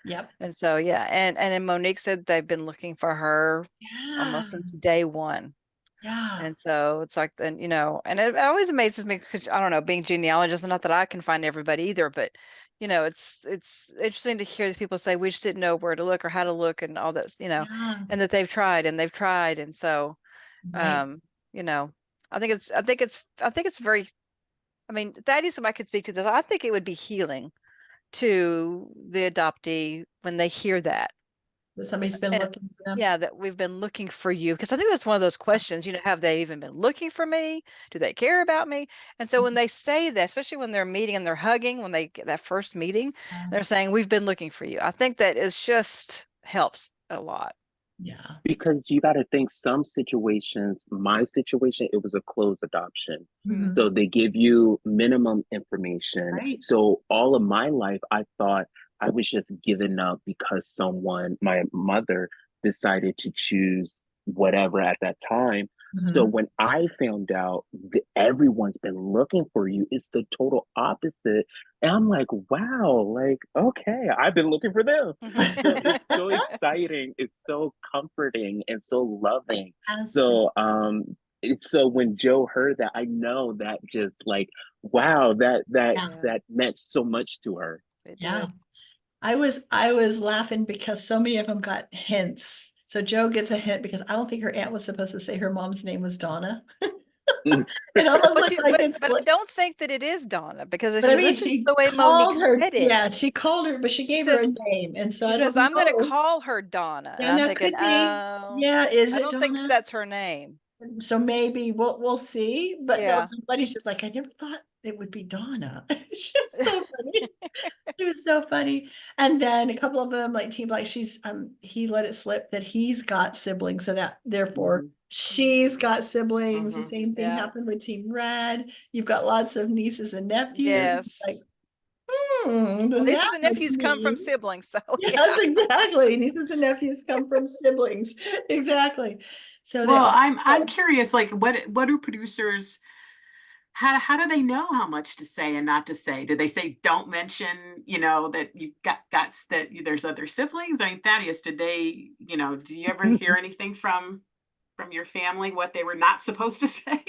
S1: Yep.
S5: And so, yeah. And then Monique said they've been looking for her almost since day one.
S1: Yeah.
S5: And so it's like, then, you know, and it always amazes me because I don't know, being genealogist, not that I can find everybody either, but you know, it's interesting to hear these people say we just didn't know where to look or how to look and all this, you know,
S1: Yeah.
S5: and that they've tried and so
S1: Right.
S5: you know, I think it's very, I mean, Thaddeus, if I could speak to this, I think it would be healing to the adoptee when they hear that.
S1: Somebody's been
S5: And
S1: looking for them.
S5: yeah, that we've been looking for you. Because I think that's one of those questions, you know, have they even been looking for me? Do they care about me? And so when they say that, especially when they're meeting and they're hugging, when they get that first meeting, they're saying, we've been looking for you. I think that is just helps a lot.
S1: Yeah.
S6: Because you got to think some situations, my situation, it was a closed adoption.
S1: Mhm.
S6: So they give you minimum information.
S1: Right.
S6: So all of my life, I thought I was just giving up because someone, my mother, decided to choose whatever at that time. So
S1: Mhm.
S6: when I found out that everyone's been looking for you, it's the total opposite. And I'm like, wow, like, okay, I've been looking for them. So it's so exciting, it's so comforting and so loving. So so when Joe heard that, I know that just like, wow, that meant so much to her.
S1: Yeah. I was laughing because so many of them got hints. So Joe gets a hint because I don't think her aunt was supposed to say her mom's name was Donna. It almost
S5: But
S1: looked like it's
S5: but I don't think that it is Donna, because if
S1: but I
S5: you
S1: mean,
S5: listen to
S1: she
S5: the way Monique
S1: called her.
S5: said it,
S1: Yeah, she called her, but she gave her a name, and so
S5: she
S1: I don't
S5: says, I'm going to
S1: know.
S5: call her Donna. And
S1: Yeah,
S5: I'm
S1: that
S5: thinking,
S1: could be.
S5: oh,
S1: Yeah, is
S5: I
S1: it
S5: don't think
S1: Donna?
S5: that's her name.
S1: So maybe we'll see. But no,
S5: Yeah.
S1: somebody's just like, I never thought it would be Donna. She was so funny. She was so funny. And then a couple of them, like Team Black, he let it slip that he's got siblings, so that therefore she's got siblings. The same thing happened with Team Red. You've got lots of nieces and nephews.
S5: Yes.
S1: Like,
S5: well,
S1: then
S5: nieces
S1: that
S5: and
S1: must
S5: nephews come from
S1: mean.
S5: siblings, so
S1: Yes, exactly. Nieces and nephews come from siblings. Exactly. So they
S4: Well,
S1: all.
S4: I'm curious, like what do producers, how do they know how much to say and not to say? Do they say don't mention, you know, that you got that there's other siblings? I mean, Thaddeus, did they, you know, do you ever hear anything from your family what they were not supposed to say?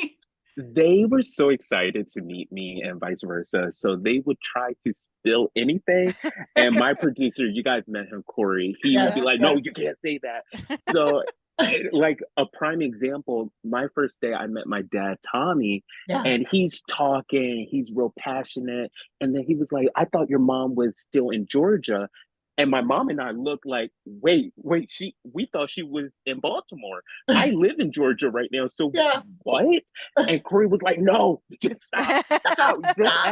S6: They were so excited to meet me and vice versa. So they would try to spill anything. And my producer, you guys met him, Corey, he would be like, no, you can't say that. So like a prime example, my first day I met my dad, Tommy, and he's talking, he's real passionate. And then he was like, I thought your mom was still in Georgia. And my mom and I looked like, wait, we thought she was in Baltimore. I live in Georgia right now. So what? And Corey was like, no, just stop. Stop. Just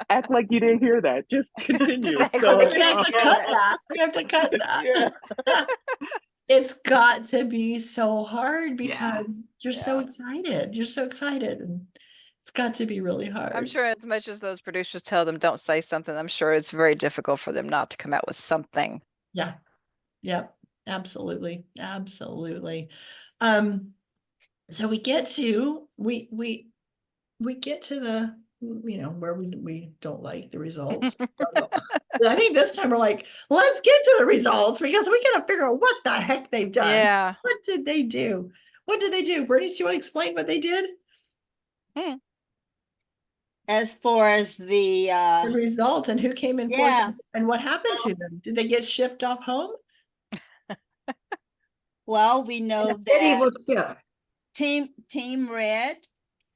S6: act like you didn't hear that. Just continue. So
S1: we have to cut that. We have to cut that. Yeah. It's got to be so hard because you're so excited. You're so excited. And it's got to be really hard.
S5: I'm sure as much as those producers tell them don't say something, I'm sure it's very difficult for them not to come out with something.
S1: Yeah. Yep. Absolutely. Absolutely. So we get to the, you know, where we don't like the results. I think this time we're like, let's get to the results because we gotta figure out what the heck they've done.
S5: Yeah.
S1: What did they do? What did they do? Bernice, do you want to explain what they did?
S7: As far as the
S1: result and who came in fourth and what happened to them? Did they get shipped off home?
S7: Well, we know that Team Red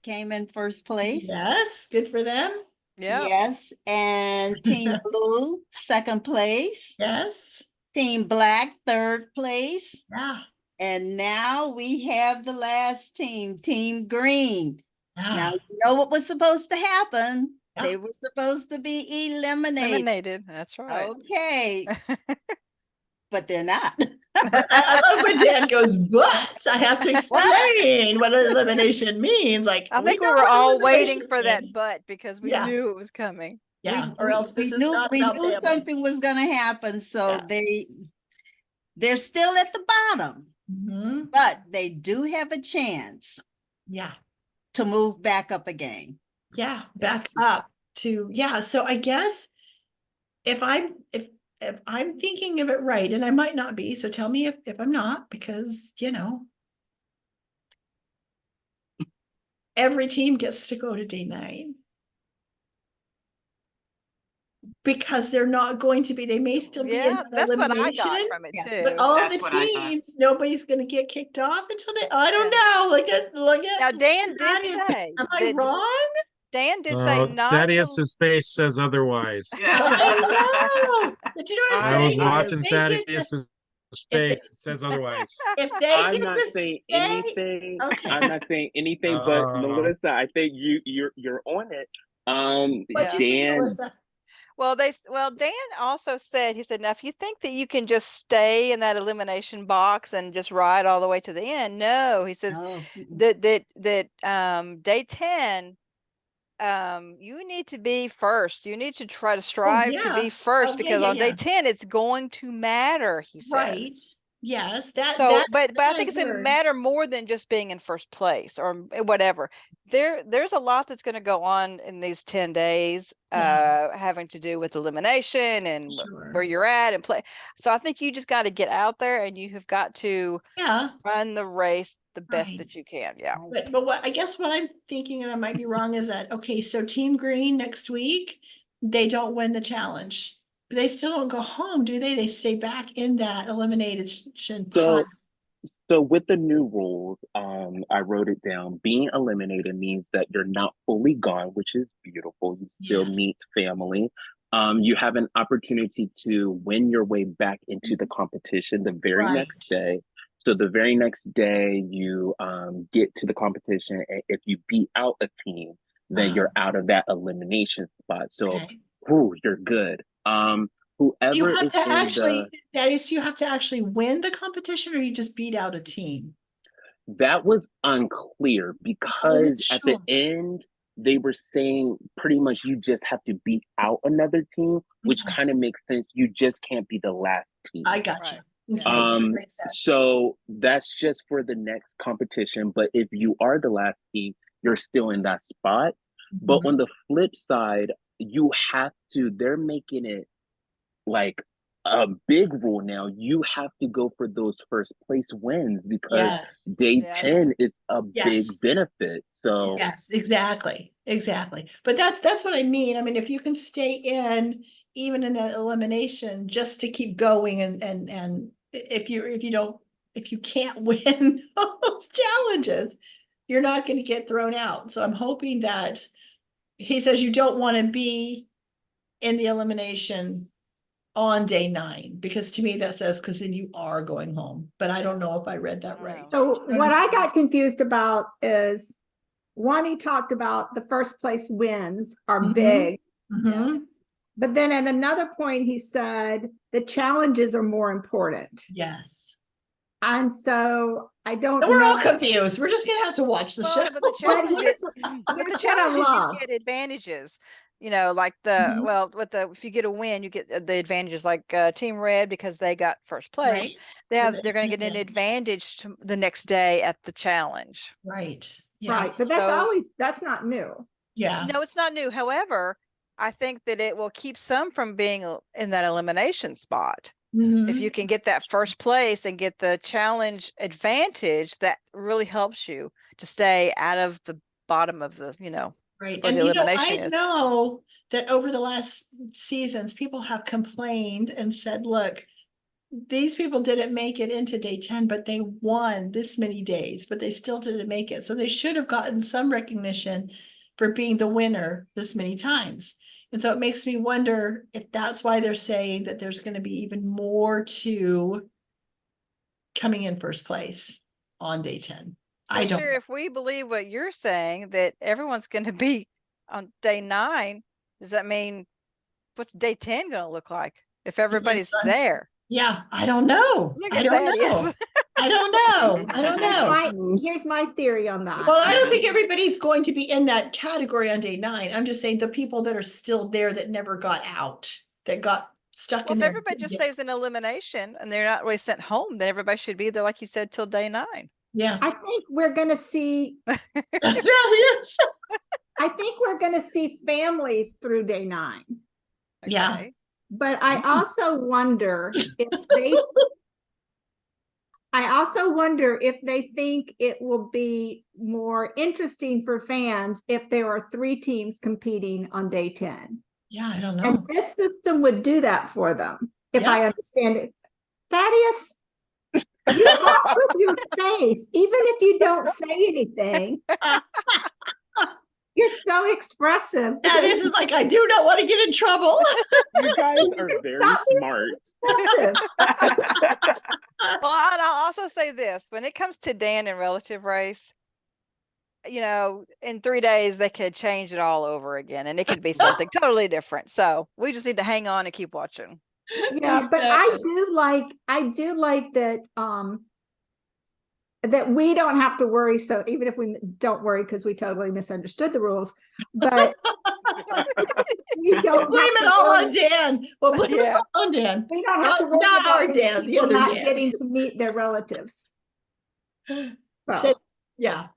S7: came in first place.
S1: Yes, good for them.
S7: Yes, and Team Blue, second place.
S1: Yes.
S7: Team Black, third place.
S1: Yeah.
S7: And now we have the last team, Team Green. Now, you know what was supposed to happen? They were supposed to be eliminated.
S5: That's right.
S7: Okay. But they're not.
S1: I love when Dan goes, but I have to explain what elimination means. Like,
S5: I think we were all waiting for that but because we knew it was coming.
S1: Yeah, or else this is not
S7: we
S1: about
S7: knew
S1: family.
S7: something was going to happen. So they're still at the bottom, but they do have a chance.
S1: Yeah.
S7: To move back up again.
S1: Yeah, back up to So I guess if I'm thinking of it right, and I might not be, so tell me if I'm not, because you know every team gets to go to day 9. because they're not going to be, they may still be in
S5: that's what I
S1: elimination.
S5: got from it too.
S1: But all
S4: That's
S1: the
S4: what I got.
S1: teams, nobody's going to get kicked off until they, I don't know. Look at.
S5: Now, Dan did say
S1: am I wrong?
S5: Dan did say not
S2: Thaddeus' face says otherwise.
S1: I know. But you know what I'm
S2: I was
S1: saying?
S2: watching
S1: If they get to-
S2: Thaddeus'
S1: if
S2: face. It says otherwise.
S1: If they
S6: I'm
S1: get
S6: not
S1: to
S6: saying
S1: stay,
S6: anything.
S1: okay.
S6: I'm not saying anything, but Melissa, I think you're on it.
S1: What'd you say,
S6: Dan,
S1: Melissa?
S5: Well, Dan also said, he said, now, if you think that you can just stay in that elimination box and just ride all the way to the end, no, he says that day 10, you need to be first. You need to try to strive to be first because on day 10, it's going to matter, he said.
S1: Right. Yes,
S5: but I think it's going to matter more than just being in first place or whatever. There's a lot that's going to go on in these 10 days, having to do with elimination and where you're at and play. So I think you just got to get out there and you have got to run the race the best that you can. Yeah.
S1: But what I guess what I'm thinking, and I might be wrong, is that okay, so Team Green next week, they don't win the challenge. But they still don't go home, do they? They stay back in that elimination pot.
S6: So with the new rules, I wrote it down. Being eliminated means that you're not fully gone, which is beautiful. You still meet family. You have an opportunity to win your way back into the competition the very next day. So the very next day, you get to the competition, and if you beat out a team, then you're out of that elimination spot. So, you're good. Whoever
S1: you have
S6: is
S1: to actually,
S6: that
S1: is, do you have to actually win the competition, or you just beat out a team?
S6: That was unclear because at the end, they were saying pretty much you just have to beat out another team, which kind of makes sense. You just can't be the last team.
S1: I got you. Okay,
S6: so that's just for the next competition. But if you are the last team, you're still in that spot. But on the flip side, you have to, they're making it like a big rule now. You have to go for those first place wins because day 10 is a big benefit. So
S1: yes, exactly. But that's what I mean. I mean, if you can stay in even in that elimination just to keep going, and if you can't win those challenges, you're not going to get thrown out. So I'm hoping that he says you don't want to be in the elimination on day 9, because to me that says, because then you are going home. But I don't know if I read that right.
S3: So what I got confused about is he talked about the first place wins are big. But then at another point, he said the challenges are more important.
S1: Yes.
S3: And so I don't know.
S1: We're all confused. We're just going to have to watch the show.
S5: But the challenges, you get advantages. You know, like if you get a win, you get the advantages, like Team Red, because they got first place. They're going to get an advantage to the next day at the challenge.
S1: Right.
S3: Right. But that's not new.
S1: Yeah.
S5: No, it's not new. However, I think that it will keep some from being in that elimination spot. If you can get that first place and get the challenge advantage, that really helps you to stay out of the bottom of the,
S1: right.
S5: And
S1: I know that over the last seasons, people have complained and said, look, these people didn't make it into day 10, but they won this many days, but they still didn't make it. So they should have gotten some recognition for being the winner this many times. And so it makes me wonder if that's why they're saying that there's going to be even more to coming in first place on day 10.
S5: So I don't. Sure, if we believe what you're saying, that everyone's going to be on day 9, does that mean what's day 10 going to look like if everybody's there?
S1: Yeah, I don't know. I don't know. I don't know.
S3: Here's my theory on that.
S1: Well, I don't think everybody's going to be in that category on day 9. I'm just saying the people that are still there that never got out, that got stuck in there.
S5: If everybody just stays in elimination and they're not really sent home, then everybody should be there, like you said, till day 9.
S1: Yeah.
S3: I think we're going to see.
S1: I
S3: think we're going to see families through day 9.
S5: Okay.
S1: Yeah.
S3: But I also wonder if they think it will be more interesting for fans if there are 3 teams competing on day 10.
S1: Yeah, I don't
S3: And
S1: know.
S3: this system would do that for them, if I understand it. Thaddeus, you talk with your face, even if you don't say anything. You're so expressive.
S1: Thaddeus is like, I do not want to get in trouble.
S6: You guys are very
S3: Stop being
S6: smart.
S3: so expressive.
S5: Well, and I'll also say this, when it comes to Dan and relative race, you know, in 3 days they could change it all over again and it could be something totally different. So we just need to hang on and keep watching.
S3: Yeah, but I do like that that we don't have to worry. So even if we don't worry because we totally misunderstood the rules, but we don't
S1: blame it all on Dan. Well, blame it all on Dan.
S3: We don't have to worry
S1: not
S3: about
S1: our
S3: these
S1: Dan, the
S3: people
S1: other
S3: not
S1: Dan.
S3: getting to meet their relatives.
S1: So, yeah,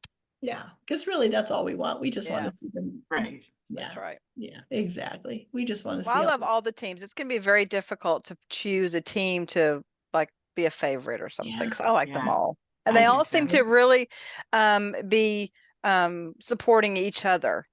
S1: because really that's all we want. We just want to see them.
S4: Right.
S1: Yeah.
S5: That's right.
S1: Yeah, exactly. We just want to
S5: Well,
S1: see.
S5: I love all the teams. It's going to be very difficult to choose a team to like be a favorite or something. Because I like them all. And they all seem to really be supporting each other.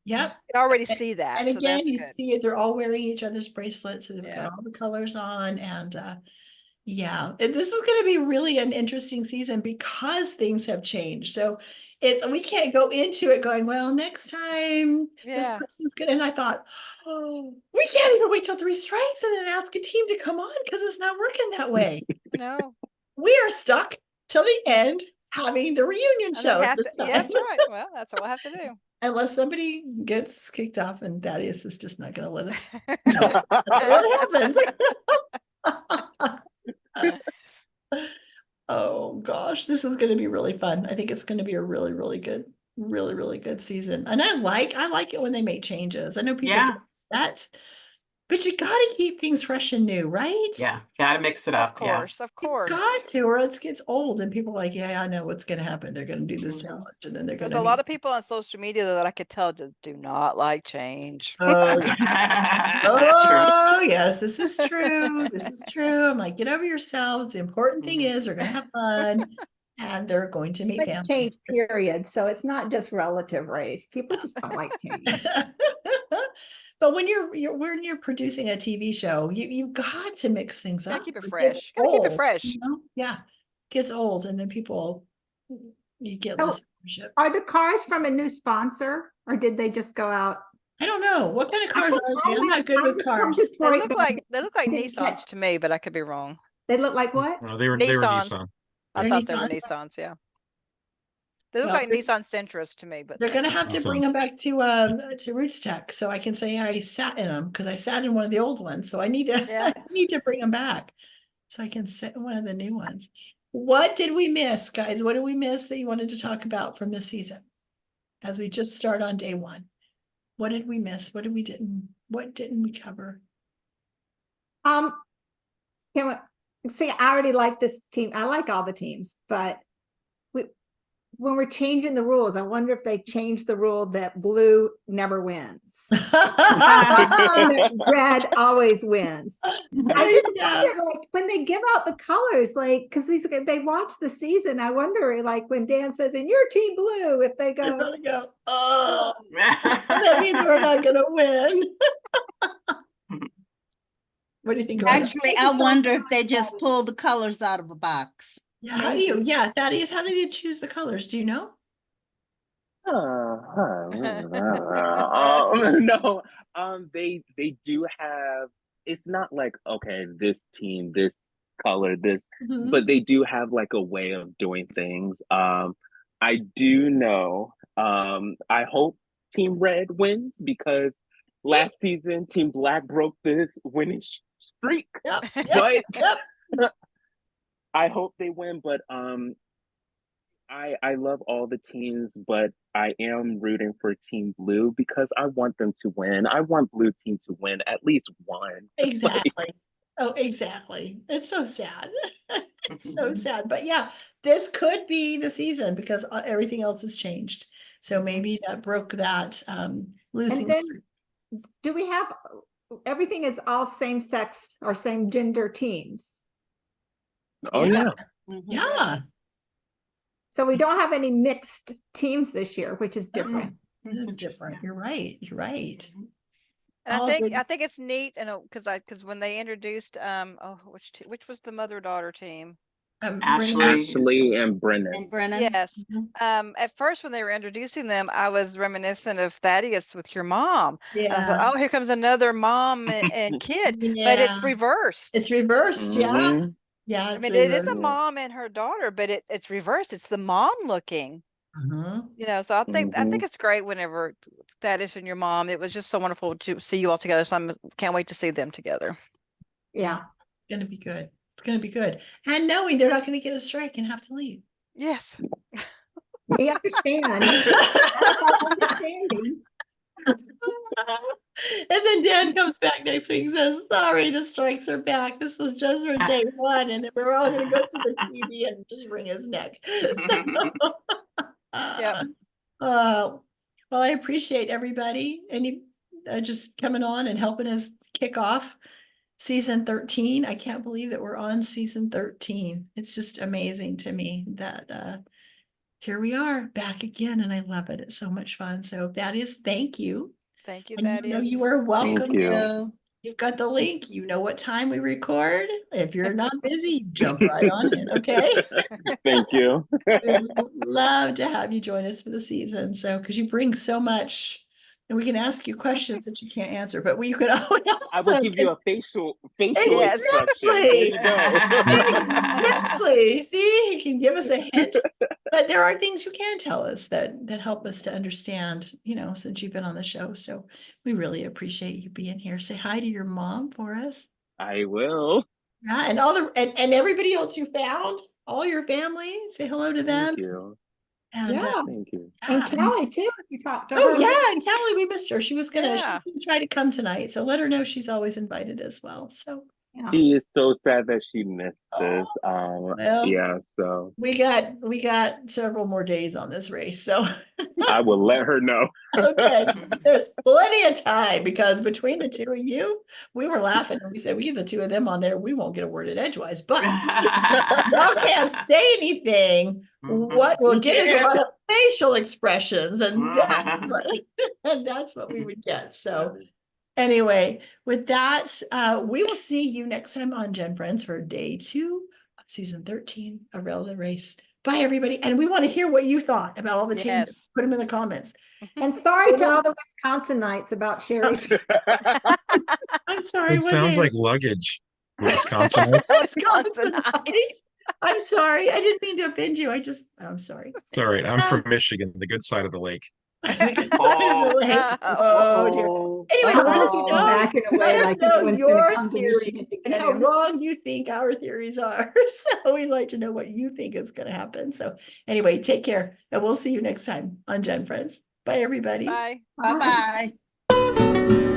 S1: Yep.
S5: You already see that.
S1: And
S5: so
S1: again, you
S5: good.
S1: see it, they're all wearing each other's bracelets and they've got all the colors on. And this is going to be really an interesting season because things have changed. So we can't go into it going, well, next time this person's good. And I thought, oh, we can't even wait till 3 strikes and then ask a team to come on because it's not working that way.
S5: No.
S1: We are stuck till the end having the reunion show.
S5: That's right. Well, that's what we'll have to do.
S1: Unless somebody gets kicked off and Thaddeus is just not going to let us know. That's what happens. Oh gosh, this is going to be really fun. I think it's going to be a really, really good season. And I like it when they make changes. I know people get upset, but you got to keep things fresh and new, right?
S4: Yeah, got to mix it up.
S5: Of course.
S1: Got to, or it gets old and people are like, yeah, I know what's going to happen. They're going to do this challenge and then they're going to.
S5: There's a lot of people on social media that I could tell just do not like change.
S1: Oh, yes. Yes, this is true. This is true. I'm like, get over yourselves. The important thing is they're going to have fun and they're going to meet family.
S3: Change, period. So it's not just relative race. People just don't like change.
S1: But when you're producing a TV show, you've got to mix things up.
S5: Keep it fresh. Gotta keep it fresh.
S1: You know? Yeah, it gets old, and then you get less ownership.
S3: Are the cars from a new sponsor, or did they just go out?
S1: I don't know. What kind of cars are they? I'm not good with cars.
S5: They look like Nissans to me, but I could be wrong.
S3: They look like what?
S2: No, they were Nissan.
S5: I thought they were Nissans. Yeah. They look like Nissan Sentras to me, but
S1: they're going to have to bring them back to Roots Tech so I can say I sat in them because I sat in one of the old ones. So I need to bring them back so I can sit in one of the new ones. What did we miss, guys? What did we miss that you wanted to talk about from this season as we just start on day 1? What did we miss? What didn't we cover?
S3: See, I already like this team. I like all the teams, but when we're changing the rules, I wonder if they change the rule that blue never wins. That red always wins. I just wonder, like, when they give out the colors, like, because they watch the season, I wonder, like, when Dan says, "And your team blue," if they go,
S1: "Oh, that means we're not going to win." What do you think?
S7: Actually, I wonder if they just pull the colors out of a box.
S1: Yeah, how do you? Yeah, Thaddeus, how do you choose the colors? Do you know?
S6: No, they do have. It's not like, okay, this team, this color, this, but they do have like a way of doing things. I do know. I hope Team Red wins because last season Team Black broke this winning streak. But I hope they win, but I love all the teams, but I am rooting for Team Blue because I want them to win. I want Blue team to win at least one.
S1: Exactly. Oh, exactly. It's so sad. It's so sad. But yeah, this could be the season because everything else has changed. So maybe that broke that losing streak.
S3: Do we have everything is all same sex or same gender teams?
S6: Oh yeah.
S1: Yeah.
S3: So we don't have any mixed teams this year, which is different.
S1: This is different. You're right. You're right.
S5: And
S1: All
S5: I think it's neat, and because when they introduced which was the mother-daughter team?
S6: Ashley and Brennan.
S7: And Brennan.
S5: Yes. At first when they were introducing them, I was reminiscent of Thaddeus with your mom. And I thought,
S1: Yeah.
S5: oh, here comes another mom and kid, but it's
S1: Yeah.
S5: reversed.
S1: It's reversed. Yeah. Yeah.
S5: I
S1: It's
S5: mean, it is a
S1: reversed.
S5: mom and her daughter, but it's reversed. It's the mom looking. You know, so I think it's great whenever Thaddeus and your mom. It was just so wonderful to see you all together. So I can't wait to see them together.
S3: Yeah.
S1: It's gonna be good. It's gonna be good. And knowing they're not gonna get a strike and have to leave.
S5: Yes.
S3: We understand. That's our understanding.
S1: And then Dan comes back next week and says, sorry, the strikes are back. This was just for day one. And then we're all going to go to the TV and just wring his neck. So,
S5: Yep.
S1: well, I appreciate everybody and just coming on and helping us kick off season 13. I can't believe that we're on season 13. It's just amazing to me that here we are back again, and I love it. It's so much fun. So Thaddeus, thank you.
S5: Thank you,
S1: And you know
S5: Thaddeus.
S1: you are welcome.
S6: Thank you.
S1: You've got the link. You know what time we record. If you're not busy, jump right on in. Okay.
S6: Thank you.
S1: We would love to have you join us for the season. So, because you bring so much, and we can ask you questions that you can't answer, but we could always.
S6: I will give you a facial
S5: Yes.
S6: expression. There you go.
S1: Exactly. See, he can give us a hint, but there are things you can tell us that help us to understand, you know, since you've been on the show. So we really appreciate you being here. Say hi to your mom for us.
S6: I will.
S1: Yeah, and all the and everybody else you found, all your family, say hello to them.
S6: Thank you.
S1: And
S3: Yeah.
S6: Thank you.
S3: And Kelly too, if you talked to her.
S1: oh yeah, and Kelly, we missed her. She was gonna
S5: Yeah.
S1: try to come tonight. So let her know she's always invited as well. So
S6: She is so sad that she missed this.
S1: well,
S6: Yeah, so
S1: we got several more days on this race. So
S6: I will let her know.
S1: okay, there's plenty of time because between the two of you, we were laughing and we said we get the two of them on there, we won't get a word in edgewise, but y'all can't say anything. What will get is a lot of facial expressions, and that's what we would get. So anyway, with that, we will see you next time on GenFriends for day 2 of season 13 of Relevant Race. Bye, everybody. And we want to hear what you thought about all the changes.
S5: Yes.
S1: Put them in the comments.
S3: And sorry to all the Wisconsinites about Cheri's.
S1: I'm sorry.
S2: It
S1: what
S2: sounds
S1: is-
S2: like luggage. Wisconsinites.
S1: Wisconsinites. I'm sorry. I didn't mean to offend you. I'm sorry.
S2: It's all right. I'm from Michigan, the good side of the lake.
S1: Oh, dear.
S7: Oh,
S1: Anyway, let us know,
S3: back in a way
S1: let us
S3: like
S1: know
S3: everyone's gonna
S1: your
S3: come to
S1: theory
S3: Michigan to
S1: and
S3: get
S1: how
S3: him.
S1: wrong you think our theories are. So we'd like to know what you think is going to happen. So anyway, take care, and we'll see you next time on GenFriends. Bye, everybody.
S5: Bye.
S7: bye-bye.